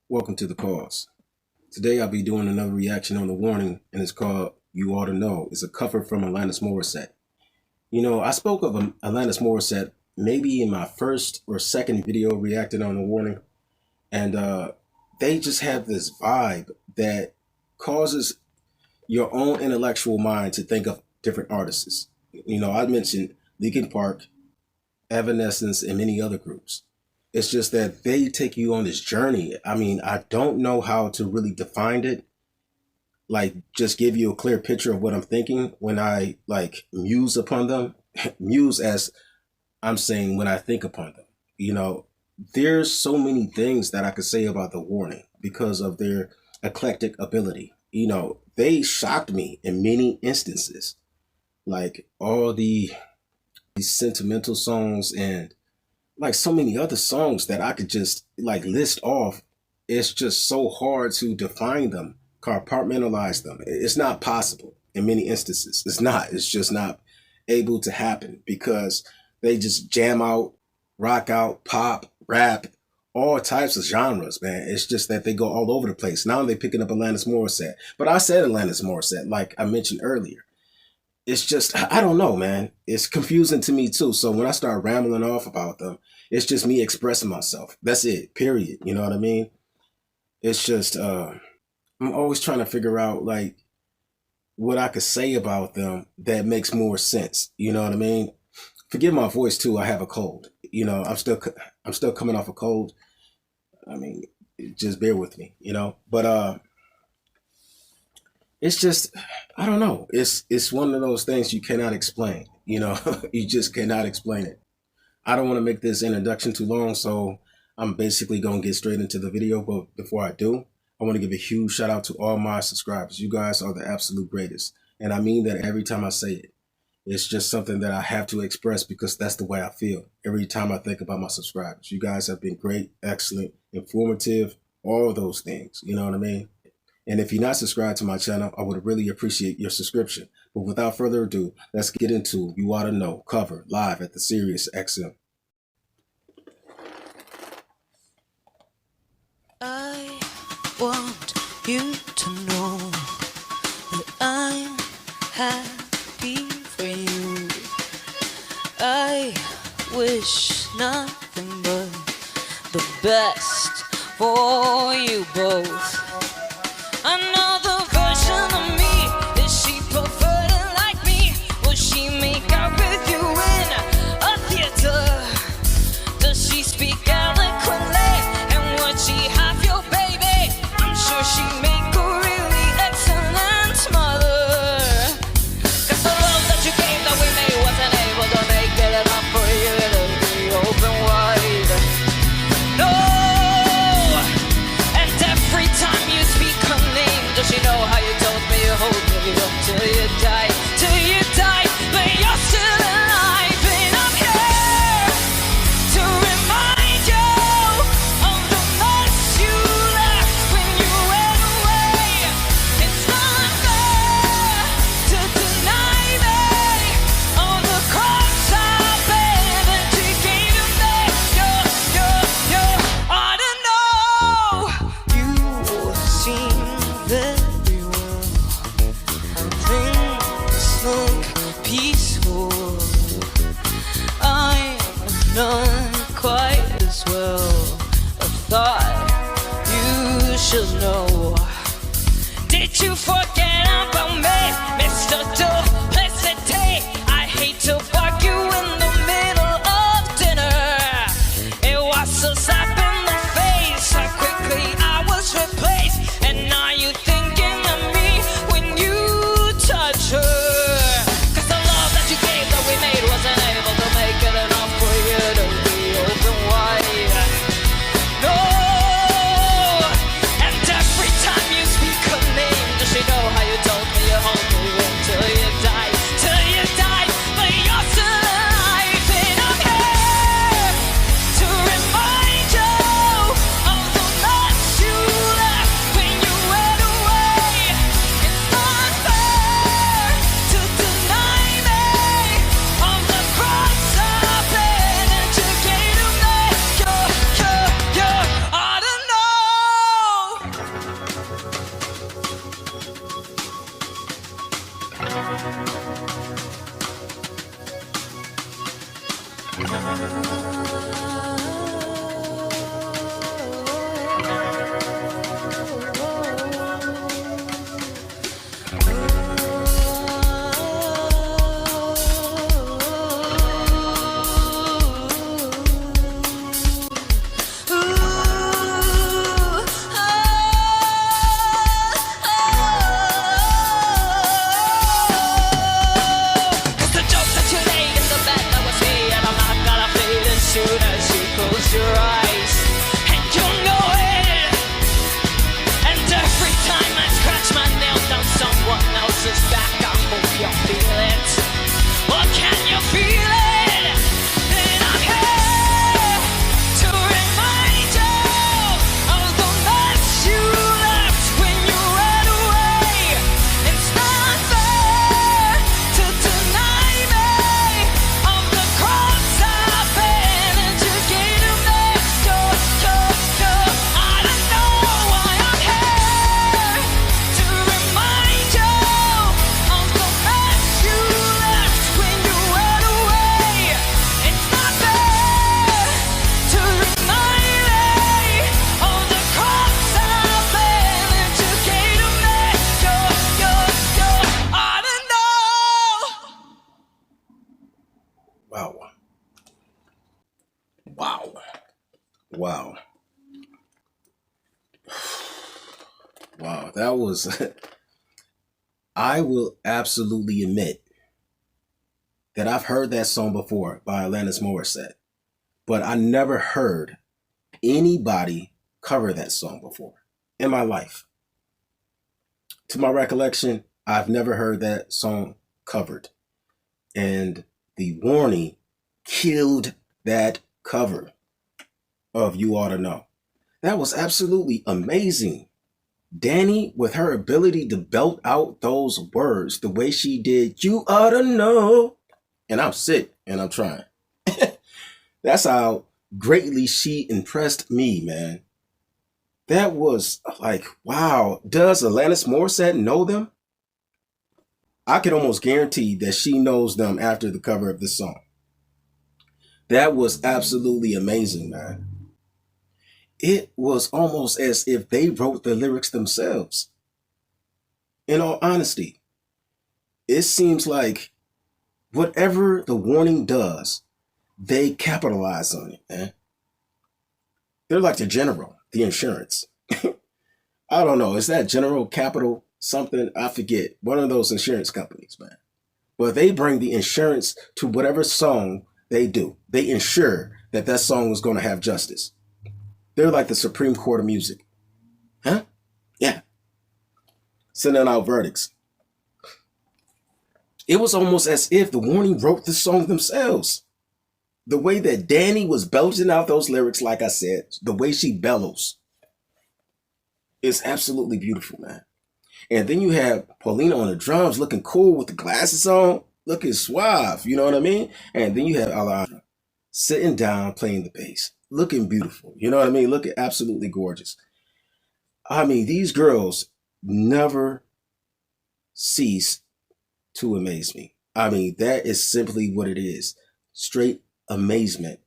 Welcome to the cause. Today I'll be doing another reaction on The Warning, and it's called You Oughta Know. It's a cover from Alanis Morissette. You know, I spoke of Alanis Morissette maybe in my first or second video reacting on The Warning, and they just have this vibe that causes your own intellectual mind to think of different artists. You know, I mentioned Linkin Park, Evanescence, and many other groups. It's just that they take you on this journey. I mean, I don't know how to really define it, like just give you a clear picture of what I'm thinking when I like muse upon them. Muse as I'm saying when I think upon them. You know, there's so many things that I could say about The Warning because of their eclectic ability. You know, they shocked me in many instances, like all these sentimental songs and like so many other songs that I could just like list off. It's just so hard to define them, compartmentalize them. It's not possible in many instances. It's just not able to happen because they just jam out, rock out, pop, rap, all types of genres, man. It's just that they go all over the place. Now they're picking up Alanis Morissette. But I said Alanis Morissette, like I mentioned earlier. It's just, I don't know, man. It's confusing to me too. So when I start rambling off about them, it's just me expressing myself. That's it, period. You know what I mean? It's just, I'm always trying to figure out like what I could say about them that makes more sense. You know what I mean? Forgive my voice too. I have a cold. You know, I'm still coming off a cold. I mean, just bear with me, you know, but, it's just, I don't know. It's one of those things you cannot explain. You know, you just cannot explain it. I don't want to make this introduction too long, so I'm basically going to get straight into the video. But before I do, I want to give a huge shout out to all my subscribers. You guys are the absolute greatest. And I mean that every time I say it. It's just something that I have to express because that's the way I feel every time I think about my subscribers. You guys have been great, excellent, informative, all those things. You know what I mean? And if you're not subscribed to my channel, I would really appreciate your subscription. But without further ado, let's get into You Oughta Know cover live at the Sirius XM. I want you to know that I'm happy for you. I wish nothing but the best for you both. Another version of me, is she perverted like me? Will she make out with you in a theater? Does she speak eloquently? And would she have your baby? I'm sure she'd make a really excellent mother. 'Cause the love that you gave that we made wasn't able to make it enough for you to be open wide. No! And every time you speak her name, does she know how you told me you hold me up till you die? Till you die, but you're still alive. And I'm here to remind you of the mess you left when you went away. It's not fair to deny me of the cross I bear that you gave to me. You ought to know. You seem very well. Things look peaceful. I'm not quite as well. I thought you should know. Did you forget about me, Mr. Duplicity? I hate to bug you in the middle of dinner. It was a slap in the face, how quickly I was replaced. And are you thinking of me when you touch her? 'Cause the love that you gave that we made wasn't able to make it enough for you to be open wide. No! And every time you speak her name, does she know how you told me you hold me until you die? Till you die, but you're still Wow, that was. I will absolutely admit that I've heard that song before by Alanis Morissette, but I never heard anybody cover that song before in my life. To my recollection, I've never heard that song covered. And the warning killed that cover of You Oughta Know. That was absolutely amazing. Danny, with her ability to belt out those words the way she did, you oughta know. And I'm sick and I'm trying. That's how greatly she impressed me, man. That was like, wow. Does Alanis Morissette know them? I can almost guarantee that she knows them after the cover of this song. That was absolutely amazing, man. It was almost as if they wrote the lyrics themselves. In all honesty, it seems like whatever the warning does, they capitalize on it, man. They're like the general, the insurance. I don't know. Is that General Capital something? I forget. One of those insurance companies, man. But they bring the insurance to whatever song they do. They ensure that that song is going to have justice. They're like the Supreme Court of music. Huh? Yeah. Sending out verdicts. It was almost as if the warning wrote the song themselves. The way that Danny was belching out those lyrics, like I said, the way she bellows is absolutely beautiful, man. And then you have Paulina on the drums looking cool with the glasses on, looking suave, you know what I mean? And then you have Alana sitting down playing the bass, looking beautiful, you know what I mean? Looking absolutely gorgeous. I mean, these girls never cease to amaze me. I mean, that is simply what it is. Straight amazement.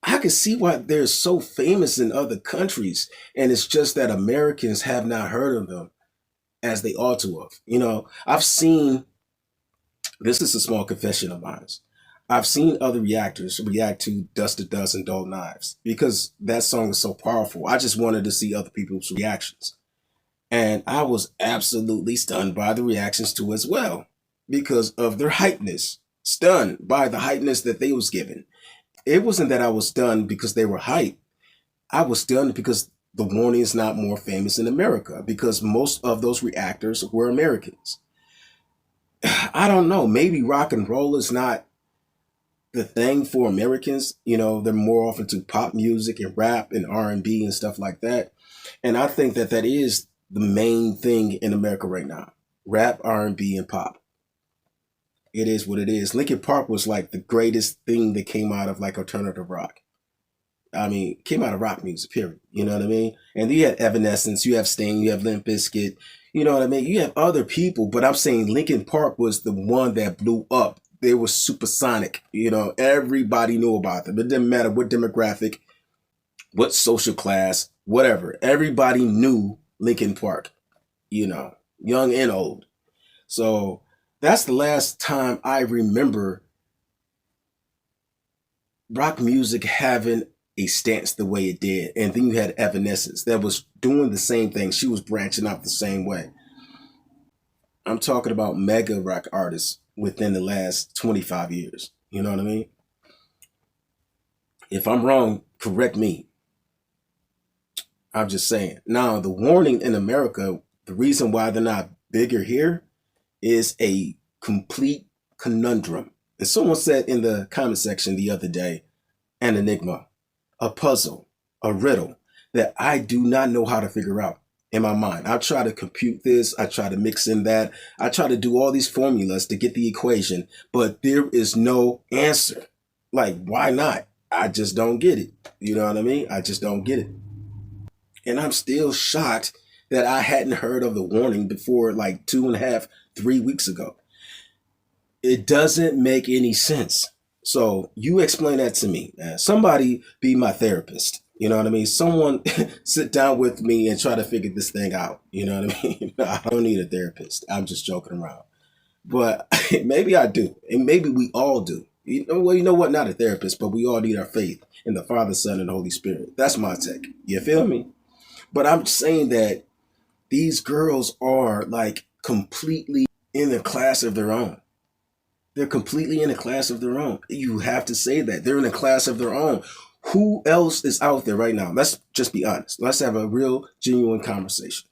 I can see why they're so famous in other countries, and it's just that Americans have not heard of them as they ought to have. You know, I've seen this is a small confession of mine. I've seen other reactors react to Dust to Dust and Dull Knives because that song is so powerful. I just wanted to see other people's reactions. And I was absolutely stunned by the reactions to as well because of their hypeness. Stunned by the hypeness that they was given. It wasn't that I was stunned because they were hype. I was stunned because the warning is not more famous in America because most of those reactors were Americans. I don't know. Maybe rock and roll is not the thing for Americans. You know, they're more often to pop music and rap and R&B and stuff like that. And I think that that is the main thing in America right now. Rap, R&B, and pop. It is what it is. Linkin Park was like the greatest thing that came out of like alternative rock. I mean, came out of rock music, period. You know what I mean? And you have Evanescence, you have Sting, you have Limp Bizkit. You know what I mean? You have other people, but I'm saying Linkin Park was the one that blew up. They were supersonic. You know, everybody knew about them. It didn't matter what demographic, what social class, whatever. Everybody knew Linkin Park. You know, young and old. So that's the last time I remember rock music having a stance the way it did. And then you had Evanescence that was doing the same thing. She was branching out the same way. I'm talking about mega rock artists within the last 25 years. You know what I mean? If I'm wrong, correct me. I'm just saying. Now, the warning in America, the reason why they're not bigger here is a complete conundrum. And someone said in the comment section the other day, an enigma, a puzzle, a riddle that I do not know how to figure out in my mind. I try to compute this, I try to mix in that, I try to do all these formulas to get the equation, but there is no answer. Like, why not? I just don't get it. You know what I mean? I just don't get it. And I'm still shocked that I hadn't heard of the warning before like 2.5, 3 weeks ago. It doesn't make any sense. So you explain that to me. Somebody be my therapist. You know what I mean? Someone sit down with me and try to figure this thing out. You know what I mean? I don't need a therapist. I'm just joking around. But maybe I do. And maybe we all do. Well, you know what? Not a therapist, but we all need our faith in the Father, Son, and Holy Spirit. That's my take. You feel me? But I'm saying that These girls are like completely in a class of their own. They're completely in a class of their own. You have to say that. They're in a class of their own. Who else is out there right now? Let's just be honest. Let's have a real, genuine conversation.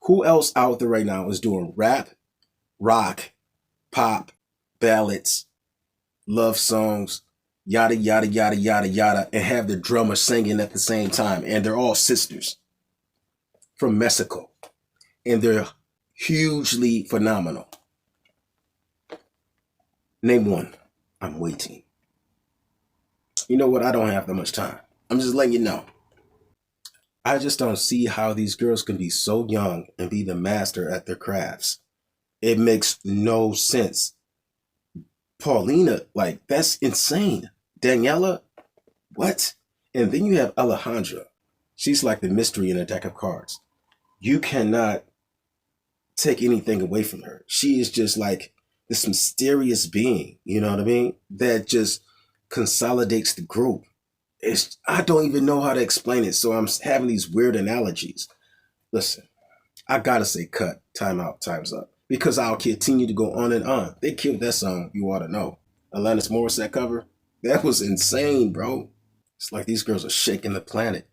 Who else out there right now is doing rap, rock, pop, ballads, love songs, yada, yada, yada, yada, yada, and have the drummer singing at the same time? And they're all sisters from Mexico. And they're hugely phenomenal. Name one. I'm waiting. You know what? I don't have that much time. I'm just letting you know. I just don't see how these girls can be so young and be the master at their crafts. It makes no sense. Paulina, like, that's insane. Daniela, what? And then you have Alejandra. She's like the mystery in a deck of cards. You cannot take anything away from her. She is just like this mysterious being, you know what I mean? That just consolidates the group. I don't even know how to explain it, so I'm having these weird analogies. Listen, I gotta say cut, time out, time's up, because I'll continue to go on and on. They killed that song, You Oughta Know. Alanis Morissette cover, that was insane, bro. It's like these girls are shaking the planet.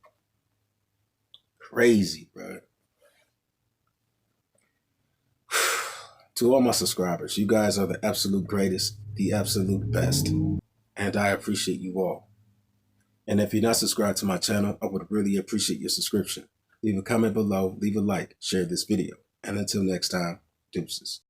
Crazy, bro. To all my subscribers, you guys are the absolute greatest, the absolute best, and I appreciate you all. And if you're not subscribed to my channel, I would really appreciate your subscription. Leave a comment below, leave a like, share this video. And until next time, deuces.